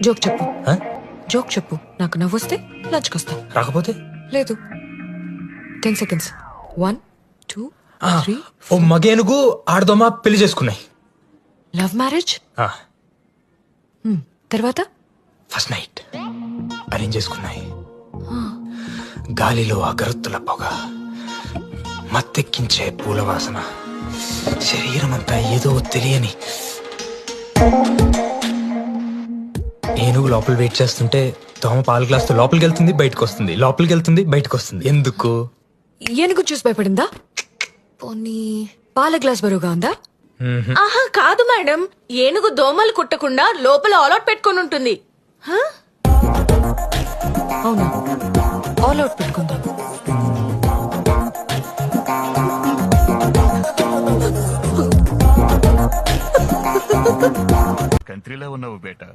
Joke చెప్పు ఆ? Joke చెప్పు. నాకు నవ్వొస్తే లంచ్కి వస్తా. రాకపోతే లేదు. 10 seconds. 1 2 ఆ, 3. ఓ మగేనుగు ఆడదోమ పెళ్లి చేసుకున్నాయి. Love marriage. ఆ, తర్వాత ఫస్ట్ నైట్ అరేంజ్ చేసుకున్నాయి. గాలిలో అగరత్తుల పొగ, మత్తెక్కించే పూల వాసన, శరీరం అంతా ఏదో తెలియని. ఏనుగు లోపల వెయిట్ చేస్తుంటే దోమ పాలు గ్లాస్తో లోపలికి వెళ్తుంది, బయటకు వస్తుంది, లోపలికి వెళ్తుంది, బయటకు వస్తుంది. ఎందుకు? ఏనుగు చూసి భయపడిందా? పోనీ పాల గ్లాస్ బరువుగా ఉందా? ఆహా కాదు మేడం, ఏనుగు దోమలు కుట్టకుండా లోపల ఆల్అౌట్ పెట్టుకొని ఉంటుంది. హ? అవునా? ఆల్ అవుట్ పెట్టుకుందాం. కంట్రీలో ఉన్నావు బేటా.